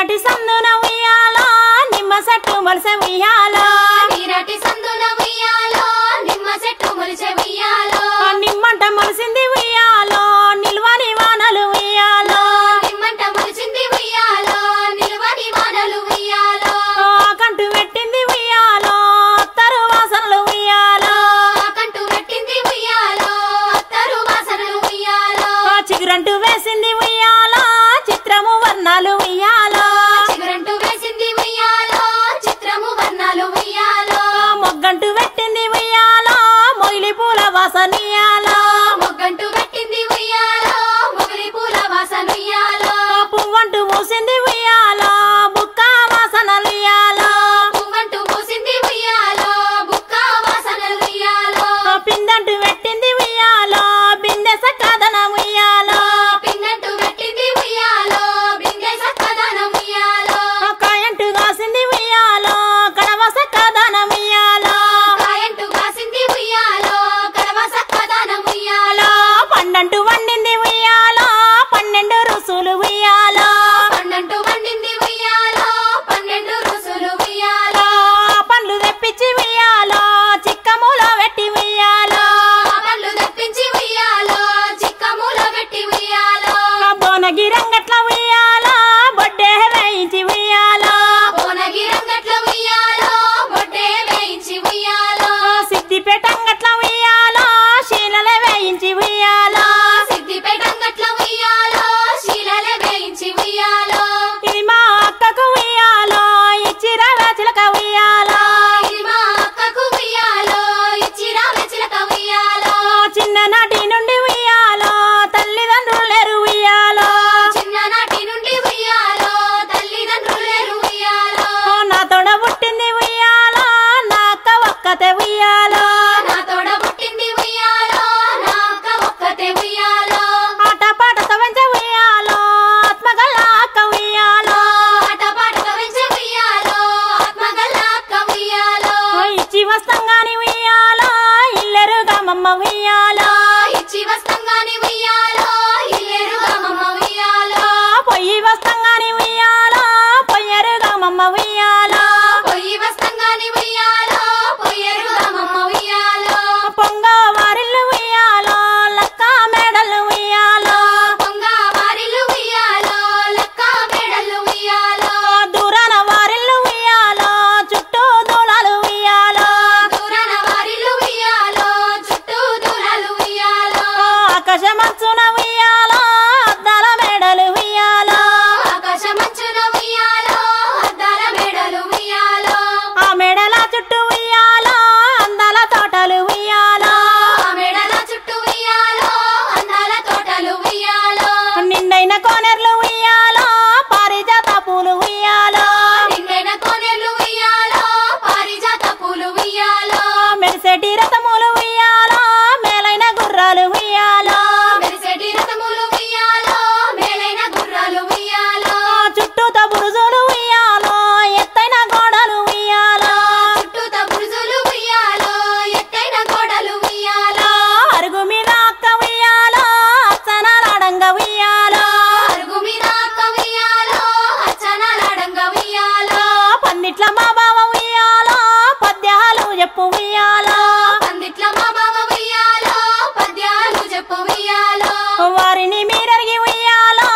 నీరటి సందున ఉయ్యాలో నిమ్మ చెట్టు మొలసె ఉయ్యాలో నీరటి సందున ఉయ్యాలో నిమ్మ చెట్టు మొలసె ఉయ్యాలో నిమ్మంట మొలిసింది ఉయ్యాలో నిల్వని వానలు ఉయ్యాలో నిమ్మంట మొలిసింది ఉయ్యాలో నిల్వని వానలు ఉయ్యాలో కంటు పెట్టింది ఉయ్యాలో అత్తరు వాసనలు ఉయ్యాలో కంటు పెట్టింది ఉయ్యాలో అత్తరు వాసనలు ఉయ్యాలో చిగురంటూ వేసింది ఉయ్యాలో చిత్రము వర్ణాలు ఉయ్యాలో చిగురంటూ వేసింది ఉయ్యాలో చిత్రము వర్ణాలు ఉయ్యాలో మొగ్గంటూ పెట్టింది ఉయ్యాలో మొగిలి పూల వాసనియాలో మొగ్గంటూ పెట్టింది ఉయ్యాలో మొగిలి పూల వాసనియాలో పువ్వంటూ మూసింది ఉయ్యాలో బుక్క వాసనలుయ్యాలో పువ్వంటూ మూసింది ఉయ్యాలో బుక్క వాసనలుయ్యాలో పిందంటూ పెట్టింది ఉయ్యాలో బిందె సక్కదనం ఉయ్యాలో పిండంటూ పెట్టింది ఉయ్యాలో బిందె సక్కదనం ఉయ్యాలో కాయంటూ కాసింది ఉయ్యాలో కడవ సక్కదనం ఉయ్యాలో కాయంటూ కాసింది ఉయ్యాలో కడవ సక్కదనం ఉయ్యాలో పండంటూ వండింది ఉయ్యాలో 12 రుసులు ఉయ్యాలో పండంటూ వండింది ఉయ్యాలో 12 రుసులు ఉయ్యాలో పండ్లు తెప్పించి ఉయ్యాలో చిక్కములో పెట్టి ఉయ్యాలో పళ్ళు తెప్పించి ఉయ్యాలో చిక్కములో పెట్టి ఉయ్యాలో బోనగిరంగట్ల ఉయ్యాలో బొడ్డే వేయించి ఉయ్యాలో భువనగిరంగట్ల ఉయ్యాలో బొడ్డే వేయించి ఉయ్యాలో సిద్దిపేటంగట్ల ఉయ్యాలో శీలలే వేయించి ఉయ్యాలో సిద్దిపేటంగట్ల ఉయ్యాలో శీలలే వేయించి ఉయ్యాలో ఇది మా అక్కకు ఉయ్యాలో ఇచ్చిరా చిలక ఉయ్యాలో ఇది మా అక్కకు ఉయ్యాలో ఇచ్చిరా చిలక ఉయ్యాలో చిన్ననాటి నుండి ఉయ్యాలో తల్లిదండ్రులు లేరు ఉయ్యాలో చిన్ననాటి నుండి ఉయ్యాలో తల్లిదండ్రులు లేరు ఉయ్యాలో నా తోడ పుట్టింది ఉయ్యాలో నా అక్క ఒక్కతే ఉయ్యాలో నా తోడ పుట్టింది ఉయ్యాలో నా అక్క ఒక్కతే ఉయ్యాలో ఆట పాటతో వెంచ ఉయ్యాలో ఆత్మగల్ల అక్క ఉయ్యాలో ఆటపాటతో వెంచే ఉయ్యాలో ఆత్మగల్ల అక్క ఉయ్యాలో ఇచ్చి వస్తంగాని ఉయ్యాలో ఇల్లెరుగా మమ్మ ఉయ్యాలో ఇచ్చి వస్తంగాని ఉయ్యాలో ఇల్లేరుగా మమ్మ ఉయ్యాలో పొయ్యి వస్తంగాని ఉయ్యాలో పొయ్యరుగా మమ్మ ఉయ్యాలో పొయ్యి వస్తంగాని ఉయ్యాలో పొయ్యేరుగా మమ్మ ఉయ్యాలో పొంగ వారిల్లు ఉయ్యాలో లక్క మేడలు ఉయ్యాలో పొంగ వారిల్లు ఉయ్యాలో లక్క మేడలు ఉయ్యాలో దూరాన వారిల్లు ఉయ్యాలో చుట్టూ దూలాలు ఉయ్యాలో దూరాన వారిల్లు ఉయ్యాలో చుట్టూ దూరాలు ఉయ్యాలో ఆకాశమంచున ఉయ్యాలో అద్దాల మేడలు ఉయ్యాలో ఆకాశమంచున ఉయ్యాలో అద్దాల మేడలు ఉయ్యాలో ఆ మేడల చుట్టూ ఉయ్యాలో అందాల తోటలు ఉయ్యాలో ఆ మేడల చుట్టూ ఉయ్యాలో అందాల తోటలు ఉయ్యాలో నిండైన కోనెర్లు ఉయ్యాలో పారిజాత పూలు ఉయ్యాలో నిండైన కోనేర్లు ఉయ్యాలో పారిజాత పూలు ఉయ్యాలో మెరిసేటి రథములు ఉయ్యాలో మేలైన గుర్రాలు ఉయ్యాలో మెరిసేటి రథములు ఉయ్యాలో మేలైన గుర్రాలు ఉయ్యాలో చుట్టూతో బురుజులు ఉయ్యాలో ఎత్తైన గోడలు ఉయ్యాలో చుట్టూత బురుజులు ఉయ్యాలో ఎత్తైన గోడలు ఉయ్యాలో అరుగు మీద అక్క ఉయ్యాలో అచ్చనాలాడంగా ఉయ్యాలో అరుగు మీద అక్క ఉయ్యాలో అచ్చనాలాడంగా ఉయ్యాలో పందిట్ల మా బావ ఉయ్యాలో పద్యాలు చెప్పు ఉయ్యాలో పందిట్ల మా బావ ఉయ్యాలో పద్యాలు చెప్పు ఉయ్యాలో వారిని మీరరిగి ఉయ్యాలో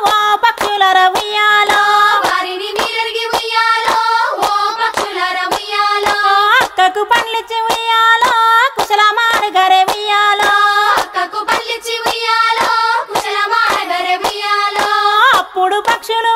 ఓ పక్షులర ఉయ్యాలో వారిని మీరరిగి ఉయ్యాలో ఓ పక్షులర ఉయ్యాలో అక్కకు పండ్లిచ్చి ఉయ్యాలో కుశలమాడగరే ఉయ్యాలో అక్కకు పల్లిచ్చి ఉయ్యాలో కుశలమాడగరే ఉయ్యాలో అప్పుడు పక్షులు